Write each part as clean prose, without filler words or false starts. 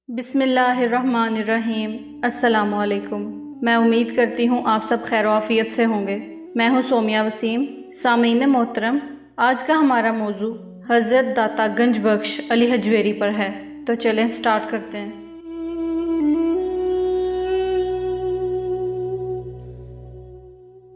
بسم اللہ الرحمن الرحیم۔ السلام علیکم۔ میں امید کرتی ہوں آپ سب خیر و عافیت سے ہوں گے۔ میں ہوں سومیہ وسیم۔ سامعین محترم، آج کا ہمارا موضوع حضرت داتا گنج بخش علی حجویری پر ہے، تو چلیں سٹارٹ کرتے ہیں۔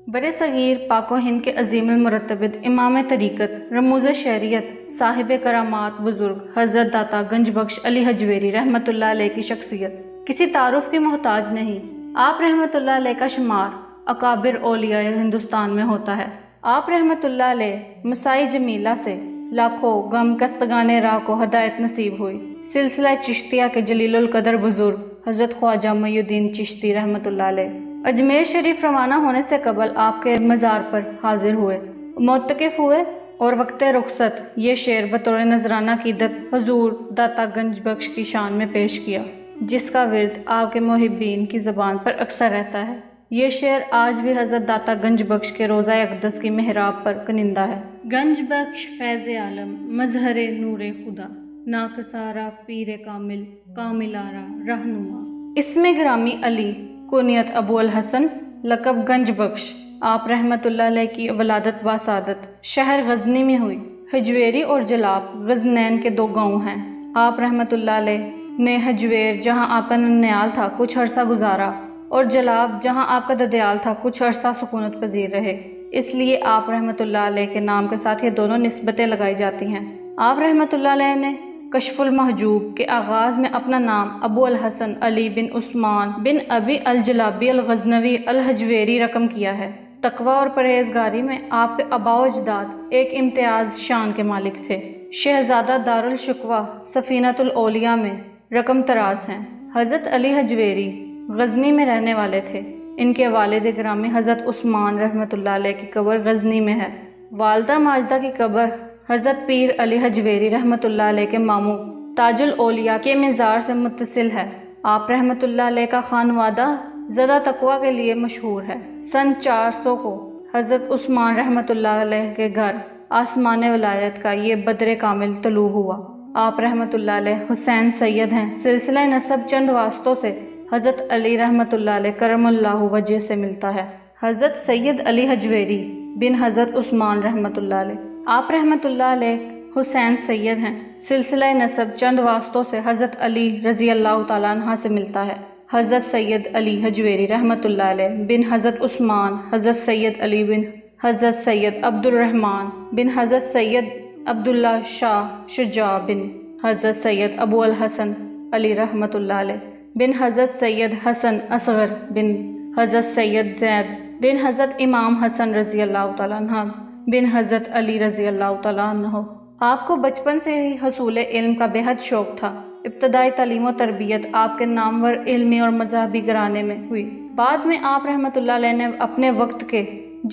برِ صغیر پاک و ہند کے عظیم مرتبت امام طریقت رموز شریعت صاحب کرامات بزرگ حضرت داتا گنج بخش علی حجویری رحمۃ اللہ علیہ کی شخصیت کسی تعارف کی محتاج نہیں۔ آپ رحمۃ اللہ علیہ کا شمار اکابر اولیاء ہندوستان میں ہوتا ہے۔ آپ رحمۃ اللہ علیہ مسائی جمیلہ سے لاکھوں غم کستگان راہ کو ہدایت نصیب ہوئی۔ سلسلہ چشتیہ کے جلیل القدر بزرگ حضرت خواجہ معی الدین چشتی رحمۃ اللہ علیہ اجمیر شریف روانہ ہونے سے قبل آپ کے مزار پر حاضر ہوئے، معتکف ہوئے اور وقت رخصت یہ شعر بطور نذرانہ عقیدت حضور داتا گنج بخش کی شان میں پیش کیا، جس کا ورد آپ کے محبین کی زبان پر اکثر رہتا ہے۔ یہ شعر آج بھی حضرت داتا گنج بخش کے روضہ اقدس کی محراب پر کنندہ ہے۔ گنج بخش فیض عالم مظہر نور خدا، ناکسارا پیر کامل کامل آرا رہنما۔ اسم گرامی علی، کنیت ابو الحسن، لقب گنج بخش۔ آپ رحمۃ اللہ علیہ کی ولادت باسعادت شہر غزنی میں ہوئی۔ حجویری اور جلاب غزنین کے دو گاؤں ہیں۔ آپ رحمۃ اللہ علیہ نے حجویر جہاں آپ کا ننیال تھا کچھ عرصہ گزارا، اور جلاب جہاں آپ کا ددیال تھا کچھ عرصہ سکونت پذیر رہے، اس لیے آپ رحمۃ اللہ علیہ کے نام کے ساتھ یہ دونوں نسبتیں لگائی جاتی ہیں۔ آپ رحمۃ اللہ علیہ نے کشف المحجوب کے آغاز میں اپنا نام ابو الحسن علی بن عثمان بن ابی الجلابی الغزنوی الحجویری رقم کیا ہے۔ تقوی اور پرہیزگاری میں آپ کے آباء و اجداد ایک امتیاز شان کے مالک تھے۔ شہزادہ دارالشکوہ سفینۃ الاولیاء میں رقم طراز ہیں۔ حضرت علی حجویری غزنی میں رہنے والے تھے۔ ان کے والد گرامی حضرت عثمان رحمۃ اللہ علیہ کی قبر غزنی میں ہے۔ والدہ ماجدہ کی قبر حضرت پیر علی حجویری رحمۃ اللہ علیہ کے ماموں تاج الاولیاء کے مزار سے متصل ہے۔ آپ رحمۃ اللہ علیہ کا خانوادہ زیادہ تقوی کے لیے مشہور ہے۔ سن 400 کو حضرت عثمان رحمۃ اللہ علیہ کے گھر آسمان ولایت کا یہ بدر کامل طلوع ہوا۔ آپ رحمۃ اللہ علیہ حسین سید ہیں۔ سلسلہ نسب چند واسطوں سے حضرت علی رحمۃ اللہ علیہ کرم اللہ وجہ سے ملتا ہے۔ حضرت سید علی حجویری بن حضرت عثمان رحمۃ اللہ علیہ۔ آپ رحمۃ اللہ علیہ حسین سید ہیں۔ سلسلہ نسب چند واسطوں سے حضرت علی رضی اللہ تعالیٰ عنہ سے ملتا ہے۔ حضرت سید علی حجویری رحمۃ اللہ علیہ بن حضرت عثمان، حضرت سید علی بن حضرت سید عبد الرحمن بن حضرت سید عبداللہ شاہ شجاع بن حضرت سید ابو الحسن علی رحمۃ اللہ علیہ بن حضرت سید حسن اصغر بن حضرت سید زید بن حضرت امام حسن رضی اللہ تعالیٰ عنہ بن حضرت علی رضی اللہ تعالیٰ عنہ۔ آپ کو بچپن سے ہی حصول علم کا بے حد شوق تھا۔ ابتدائی تعلیم و تربیت آپ کے نامور علمی اور مذہبی گھرانے میں ہوئی۔ بعد میں آپ رحمۃ اللہ علیہ نے اپنے وقت کے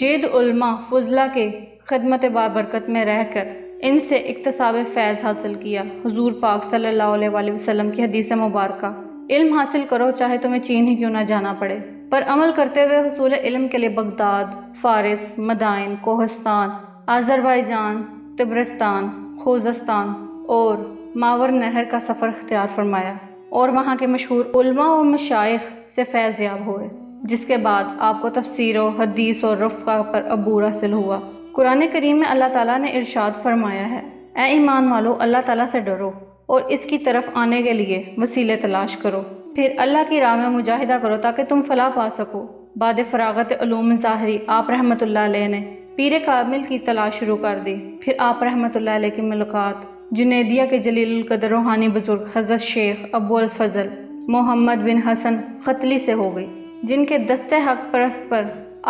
جید علماء فضلہ کے خدمت بابرکت میں رہ کر ان سے اکتساب فیض حاصل کیا۔ حضور پاک صلی اللہ علیہ وآلہ وسلم کی حدیث مبارکہ علم حاصل کرو چاہے تمہیں چین ہی کیوں نہ جانا پڑے پر عمل کرتے ہوئے حصول علم کے لیے بغداد، فارس، مدائن، کوہستان، آذربائیجان، طبرستان، خوزستان اور ماور نہر کا سفر اختیار فرمایا اور وہاں کے مشہور علماء و مشائخ سے فیض یاب ہوئے، جس کے بعد آپ کو تفسیر و حدیث اور رفقہ پر عبور حاصل ہوا۔ قرآن کریم میں اللہ تعالیٰ نے ارشاد فرمایا ہے، اے ایمان والو اللہ تعالیٰ سے ڈرو اور اس کی طرف آنے کے لیے وسیلے تلاش کرو، پھر اللہ کی راہ میں مجاہدہ کرو تاکہ تم فلاح پا سکو۔ بعد فراغت علوم ظاہری آپ رحمۃ اللہ علیہ نے پیر کامل کی تلاش شروع کر دی۔ پھر آپ رحمۃ اللہ علیہ کی ملاقات جنیدیہ کے جلیل القدر روحانی بزرگ حضرت شیخ ابو الفضل محمد بن حسن ختلی سے ہو گئی، جن کے دست حق پرست پر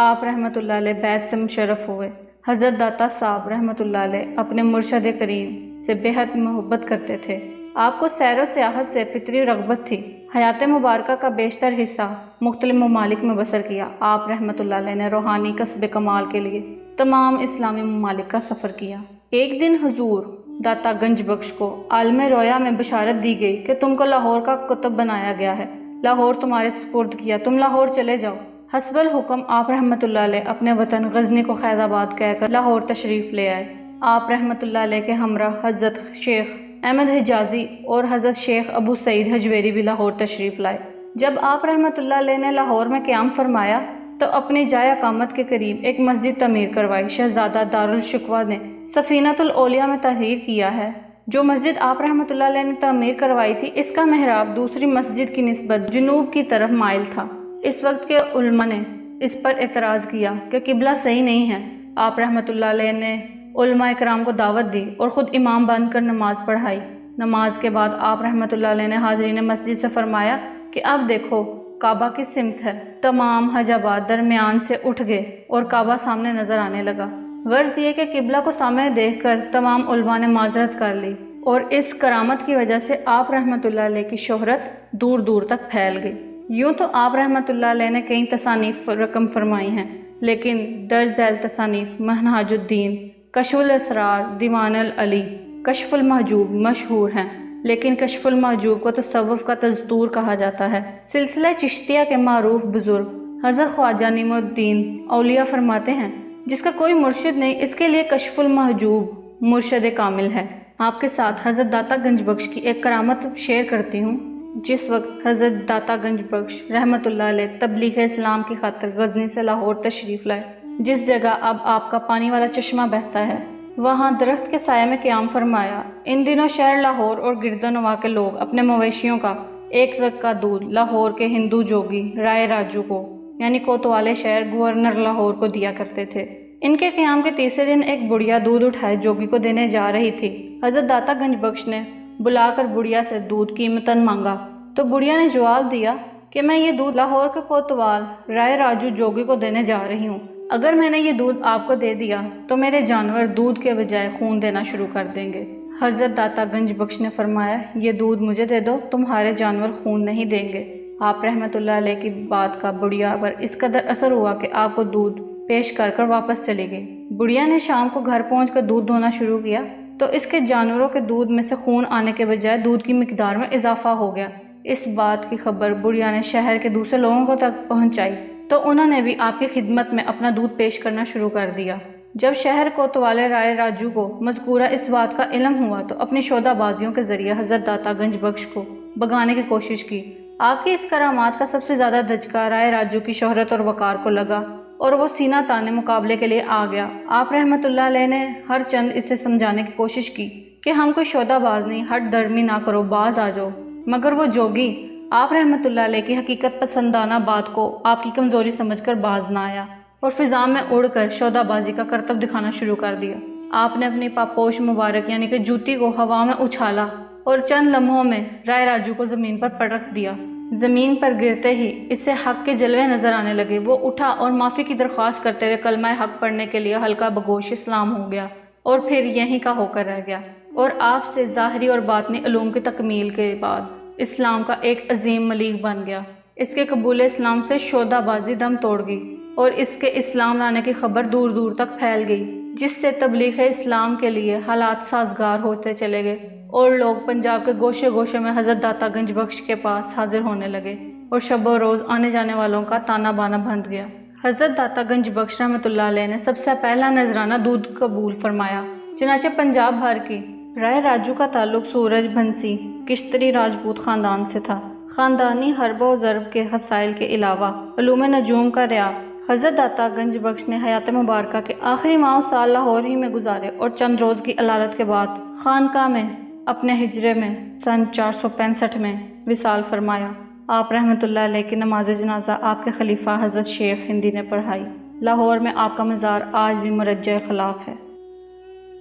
آپ رحمۃ اللہ علیہ بیعت سے مشرف ہوئے۔ حضرت داتا صاحب رحمۃ اللہ علیہ اپنے مرشد کریم سے بے حد محبت کرتے تھے۔ آپ کو سیر و سیاحت سے فطری رغبت تھی۔ حیات مبارکہ کا بیشتر حصہ مختلف ممالک میں بسر کیا۔ آپ رحمۃ اللہ علیہ نے روحانی کسب کمال کے لیے تمام اسلامی ممالک کا سفر کیا۔ ایک دن حضور داتا گنج بخش کو عالم رویا میں بشارت دی گئی کہ تم کو لاہور کا قطب بنایا گیا ہے، لاہور تمہارے سپرد کیا، تم لاہور چلے جاؤ۔ حسب الحکم آپ رحمۃ اللہ علیہ اپنے وطن غزنی کو خیر آباد کہہ کر لاہور تشریف لے آئے۔ آپ رحمۃ اللہ علیہ کے ہمراہ حضرت شیخ احمد حجازی اور حضرت شیخ ابو سعید حجویری بھی لاہور تشریف لائے۔ جب آپ رحمۃ اللہ علیہ نے لاہور میں قیام فرمایا تو اپنی جائے اقامت کے قریب ایک مسجد تعمیر کروائی۔ شہزادہ دارالشکوہ نے سفینۃ الاولیاء میں تحریر کیا ہے، جو مسجد آپ رحمۃ اللہ علیہ نے تعمیر کروائی تھی، اس کا محراب دوسری مسجد کی نسبت جنوب کی طرف مائل تھا۔ اس وقت کے علماء نے اس پر اعتراض کیا کہ قبلہ صحیح نہیں ہے۔ آپ رحمۃ اللہ علیہ نے علماء کرام کو دعوت دی اور خود امام بن کر نماز پڑھائی۔ نماز کے بعد آپ رحمۃ اللہ علیہ نے حاضرین مسجد سے فرمایا کہ اب دیکھو کعبہ کی سمت ہے۔ تمام حجابات درمیان سے اٹھ گئے اور کعبہ سامنے نظر آنے لگا۔ غرض یہ کہ قبلہ کو سامنے دیکھ کر تمام علماء نے معذرت کر لی اور اس کرامت کی وجہ سے آپ رحمۃ اللہ علیہ کی شہرت دور دور تک پھیل گئی۔ یوں تو آپ رحمۃ اللہ علیہ نے کئی تصانیف رقم فرمائی ہیں، لیکن درج ذیل تصانیف منہاج الدین، کشف الاسرار، دیوان العلی، کشف المحجوب مشہور ہیں، لیکن کشف المحجوب کو تصوف کا دستور کہا جاتا ہے۔ سلسلہ چشتیہ کے معروف بزرگ حضرت خواجہ نعیم الدین اولیاء فرماتے ہیں، جس کا کوئی مرشد نہیں، اس کے لیے کشف المحجوب مرشد کامل ہے۔ آپ کے ساتھ حضرت داتا گنج بخش کی ایک کرامت شیئر کرتی ہوں۔ جس وقت حضرت داتا گنج بخش رحمۃ اللہ علیہ تبلیغ اسلام کی خاطر غزنی سے لاہور تشریف لائے، جس جگہ اب آپ کا پانی والا چشمہ بہتا ہے، وہاں درخت کے سائے میں قیام فرمایا۔ ان دنوں شہر لاہور اور گرد و نواح کے لوگ اپنے مویشیوں کا ایک رگ کا دودھ لاہور کے ہندو جوگی رائے راجو کو، یعنی کوتوالے شہر گورنر لاہور کو دیا کرتے تھے۔ ان کے قیام کے تیسرے دن ایک بڑھیا دودھ اٹھائے جوگی کو دینے جا رہی تھی۔ حضرت داتا گنج بخش نے بلا کر بڑھیا سے دودھ قیمتاً مانگا، تو بڑھیا نے جواب دیا کہ میں یہ دودھ لاہور کے کوتوال رائے راجو جوگی کو دینے جا رہی ہوں۔ اگر میں نے یہ دودھ آپ کو دے دیا تو میرے جانور دودھ کے بجائے خون دینا شروع کر دیں گے۔ حضرت داتا گنج بخش نے فرمایا، یہ دودھ مجھے دے دو، تمہارے جانور خون نہیں دیں گے۔ آپ رحمۃ اللہ علیہ کی بات کا بڑھیا پر اس قدر اثر ہوا کہ آپ کو دودھ پیش کر کر واپس چلی گئی۔ بڑھیا نے شام کو گھر پہنچ کر دودھ دھونا شروع کیا تو اس کے جانوروں کے دودھ میں سے خون آنے کے بجائے دودھ کی مقدار میں اضافہ ہو گیا۔ اس بات کی خبر بڑھیا نے شہر کے دوسرے لوگوں کو تک پہنچائی تو انہوں نے بھی آپ کی خدمت میں اپنا دودھ پیش کرنا شروع کر دیا۔ جب شہر کوتوالے رائے راجو کو مذکورہ اس بات کا علم ہوا تو اپنی شودہ بازیوں کے ذریعے حضرت داتا گنج بخش کو بگانے کی کوشش کی۔ آپ کی اس کرامات کا سب سے زیادہ دھچکا رائے راجو کی شہرت اور وقار کو لگا اور وہ سینہ تانے مقابلے کے لیے آ گیا۔ آپ رحمۃ اللہ علیہ نے ہر چند اسے سمجھانے کی کوشش کی کہ ہم کوئی شودہ باز نہیں، ہٹ درمی نہ کرو، باز آ جاؤ، مگر وہ جوگی آپ رحمۃ اللہ علیہ کی حقیقت پسندانہ بات کو آپ کی کمزوری سمجھ کر باز نہ آیا اور فضا میں اڑ کر شودہ بازی کا کرتب دکھانا شروع کر دیا۔ آپ نے اپنی پاپوش مبارک یعنی کہ جوتی کو ہوا میں اچھالا اور چند لمحوں میں رائے راجو کو زمین پر پٹک دیا۔ زمین پر گرتے ہی اس سے حق کے جلوے نظر آنے لگے۔ وہ اٹھا اور معافی کی درخواست کرتے ہوئے کلمہ حق پڑھنے کے لیے حلقہ بگوش اسلام ہو گیا اور پھر یہیں کا ہو کر رہ گیا، اور آپ سے ظاہری اور باطنی علوم کی تکمیل کے بعد اسلام کا ایک عظیم ملیح بن گیا۔ اس کے قبول اسلام سے شودہ بازی دم توڑ گئی اور اس کے اسلام لانے کی خبر دور دور تک پھیل گئی، جس سے تبلیغ اسلام کے لیے حالات سازگار ہوتے چلے گئے اور لوگ پنجاب کے گوشے گوشے میں حضرت داتا گنج بخش کے پاس حاضر ہونے لگے اور شب و روز آنے جانے والوں کا تانا بانا بند گیا۔ حضرت داتا گنج بخش رحمۃ اللہ علیہ نے سب سے پہلا نذرانہ دودھ قبول فرمایا، چنانچہ پنجاب بھر کی رائے راجو کا تعلق سورج بھنسی کشتری راجپوت خاندان سے تھا۔ خاندانی حرب و ضرب کے مسائل کے علاوہ علوم نجوم کا ریا حضرت داتا گنج بخش نے حیات مبارکہ کے آخری ماہ و سال لاہور ہی میں گزارے اور چند روز کی علالت کے بعد خانقاہ میں اپنے ہجرے میں سن 465 میں وصال فرمایا۔ آپ رحمۃ اللہ علیہ کی نماز جنازہ آپ کے خلیفہ حضرت شیخ ہندی نے پڑھائی۔ لاہور میں آپ کا مزار آج بھی مرجع خلاف ہے۔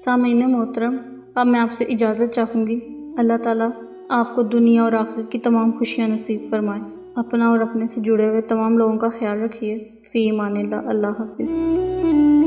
سامعین محترم، اب میں آپ سے اجازت چاہوں گی۔ اللہ تعالیٰ آپ کو دنیا اور آخرت کی تمام خوشیاں نصیب فرمائے۔ اپنا اور اپنے سے جڑے ہوئے تمام لوگوں کا خیال رکھیے۔ فی امان اللہ۔ اللہ حافظ۔